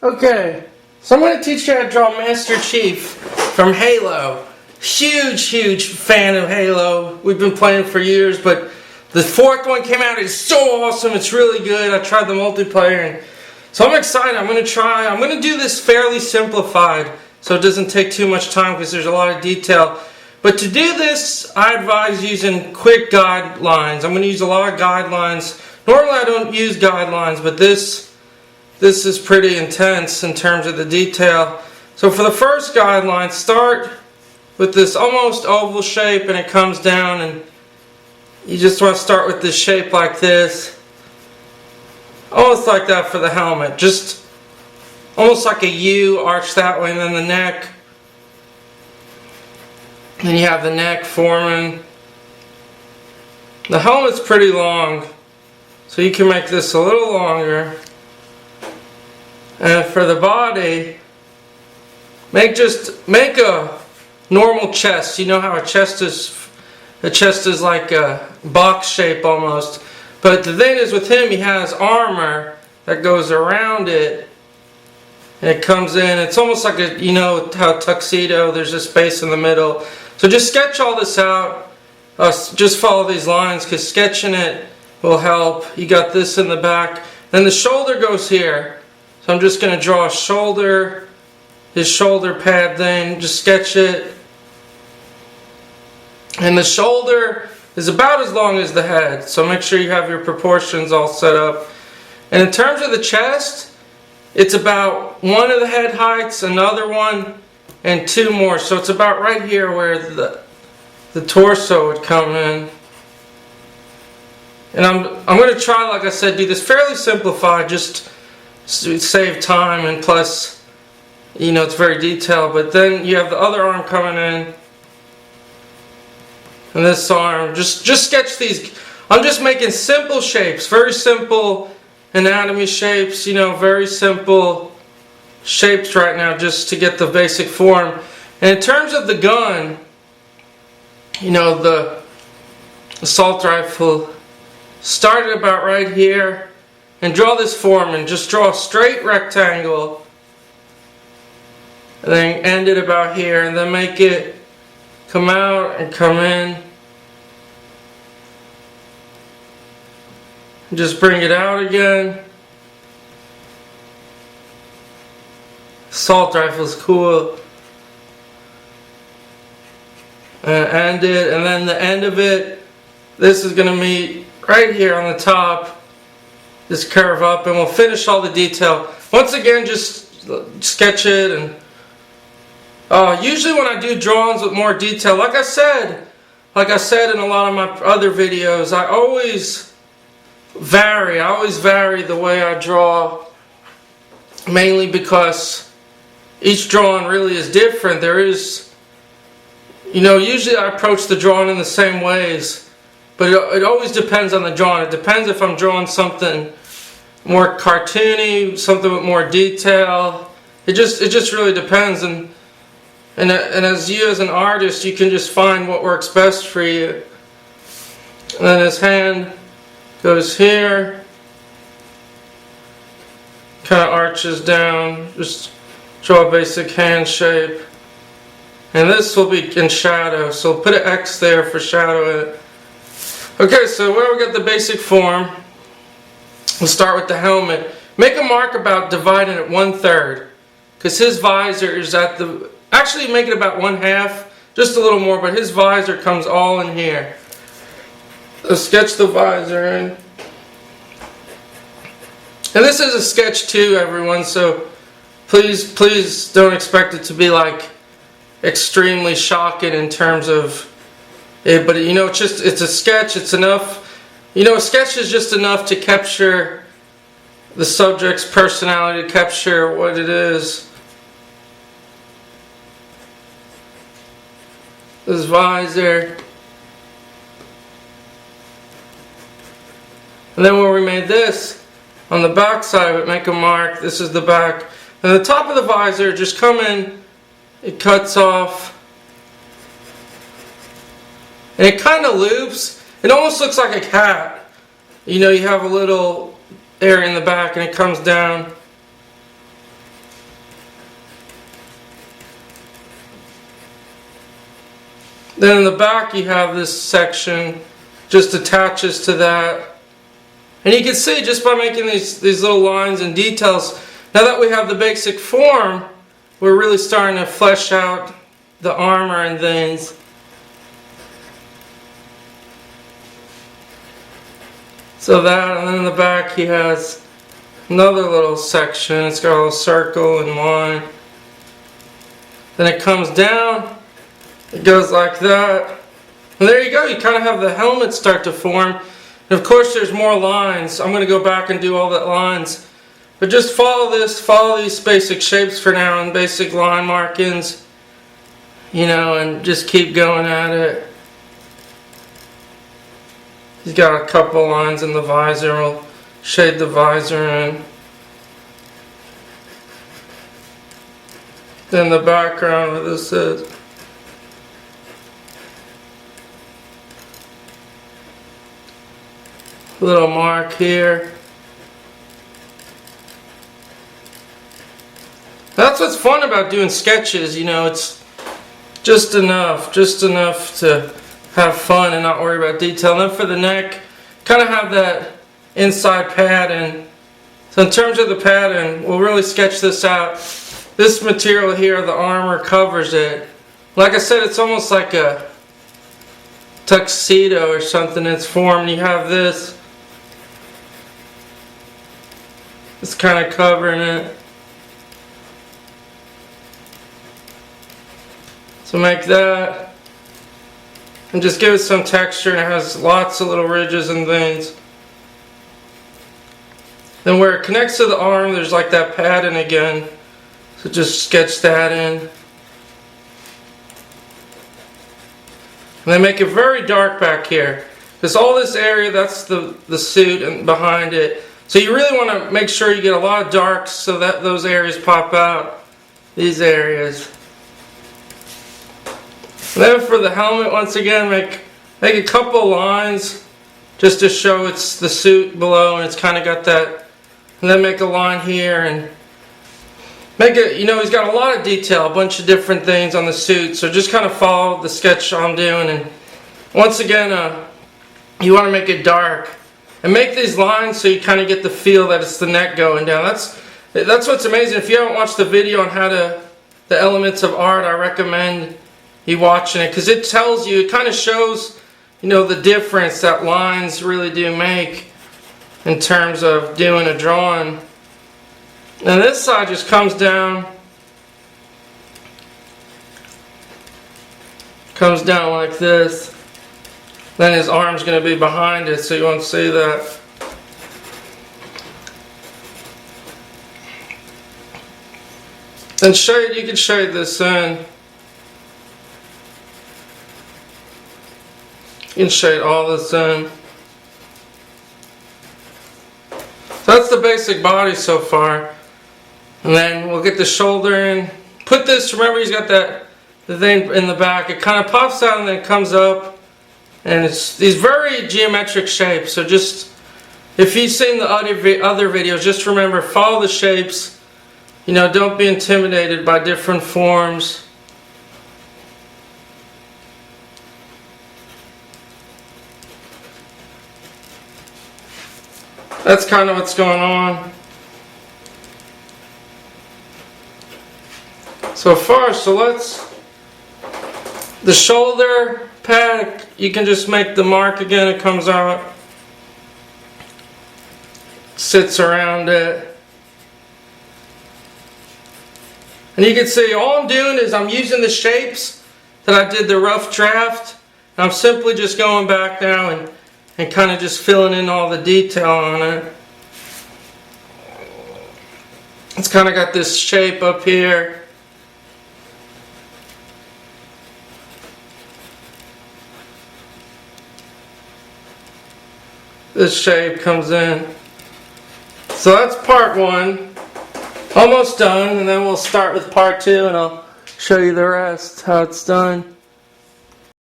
Okay, so I'm going to teach you how to draw Master Chief from Halo. Huge fan of Halo. We've been playing for years, but the fourth one came out. It's so awesome. It's really good. I tried the multiplayer, and so I'm excited. I'm going to do this fairly simplified, so it doesn't take too much time because there's a lot of detail. But to do this, I advise using quick guidelines. I'm going to use a lot of guidelines. Normally I don't use guidelines, but this is pretty intense in terms of the detail. So for the first guideline, start with this almost oval shape, and it comes down, and you just want to start with this shape like this. Almost like that for the helmet. Just almost like a U, arch that way, and then the neck. Then you have the neck forming. The helmet's pretty long, so you can make this a little longer. And for the body, make a normal chest. You know how a chest is like a box shape almost. But the thing is, with him, he has armor that goes around it, and it comes in. It's almost like a, you know how tuxedo, there's a space in the middle. So just sketch all this out. Just follow these lines, because sketching it will help. You got this in the back. Then the shoulder goes here. So I'm just going to draw a shoulder, his shoulder pad thing. Just sketch it. And the shoulder is about as long as the head. So make sure you have your proportions all set up. And in terms of the chest, it's about one of the head heights, another one, and two more. So it's about right here where the torso would come in. And I'm going to try, like I said, do this fairly simplified, just to save time, and plus, you know, it's very detailed. But then you have the other arm coming in, and this arm. Just sketch these. I'm just making simple shapes, very simple anatomy shapes, you know, very simple shapes right now, just to get the basic form. And in terms of the gun, you know, the assault rifle, start it about right here and draw this form, and just draw a straight rectangle, and then end it about here, and then make it come out and come in. Just bring it out again. Assault rifle's cool. And end it, and then the end of it, this is going to meet right here on the top. Just curve up, and we'll finish all the detail. Once again, just sketch it. And usually when I do drawings with more detail, like I said in a lot of my other videos, I always vary the way I draw, mainly because each drawing really is different. There is, you know, usually I approach the drawing in the same ways, but it always depends on the drawing. It depends if I'm drawing something more cartoony, something with more detail. It just really depends, and as you as an artist, you can just find what works best for you. And then his hand goes here, kind of arches down. Just draw a basic hand shape, and this will be in shadow, so put an X there for shadow in it. Okay, so where we got the basic form, we'll start with the helmet. Make a mark about dividing it 1/3, because his visor is at the, actually make it about 1/2, just a little more, but his visor comes all in here. So sketch the visor in. And this is a sketch too, everyone, so please don't expect it to be like extremely shocking in terms of it, but you know, it's a sketch. It's enough, you know, a sketch is just enough to capture the subject's personality, to capture what it is. This visor. And then where we made this, on the back side of it, make a mark. This is the back. And the top of the visor, just come in, it cuts off. And it kind of loops. It almost looks like a cat. You know, you have a little area in the back and it comes down. Then in the back you have this section just attaches to that. And you can see just by making these little lines and details, now that we have the basic form, we're really starting to flesh out the armor and things. So that, and then in the back he has another little section. It's got a little circle and line. Then it comes down, it goes like that. And there you go, you kind of have the helmet start to form. And of course there's more lines. I'm going to go back and do all the lines. But just follow this, follow these basic shapes for now and basic line markings. You know, and just keep going at it. He's got a couple lines in the visor. We'll shade the visor in. Then the background where this is. Little mark here. That's what's fun about doing sketches, you know, it's just enough to have fun and not worry about detail. And then for the neck, kind of have that inside pattern. So in terms of the pattern, we'll really sketch this out. This material here, the armor, covers it. Like I said, it's almost like a tuxedo or something in its form. You have this. It's kind of covering it. So make that. And just give it some texture, and it has lots of little ridges and things. Then where it connects to the arm, there's like that pattern again. So just sketch that in. And then make it very dark back here. Because all this area, that's the suit and behind it. So you really want to make sure you get a lot of darks so that those areas pop out. These areas. And then for the helmet, once again, make a couple lines just to show it's the suit below and it's kind of got that. And then make a line here and make it, you know, he's got a lot of detail, a bunch of different things on the suit. So just kind of follow the sketch I'm doing. And once again, you want to make it dark. And make these lines so you kind of get the feel that it's the neck going down. That's what's amazing. If you haven't watched the video on how to, the elements of art, I recommend you watching it, because it tells you, it kind of shows, you know, the difference that lines really do make in terms of doing a drawing. And this side just comes down like this. Then his arm's going to be behind it, so you won't see that. And shade, you can shade this in. You can shade all this in. So that's the basic body so far. And then we'll get the shoulder in. Put this, remember he's got the thing in the back. It kind of pops out and then it comes up. And it's these very geometric shapes. So just, if you've seen the other videos, just remember, follow the shapes. You know, don't be intimidated by different forms. That's kind of what's going on. So let's, the shoulder pad, you can just make the mark again, it comes out, sits around it. And you can see all I'm doing is I'm using the shapes that I did the rough draft. And I'm simply just going back now and kind of just filling in all the detail on it. It's kind of got this shape up here. This shape comes in. So that's part one. Almost done, and then we'll start with part two and I'll show you the rest, how it's done.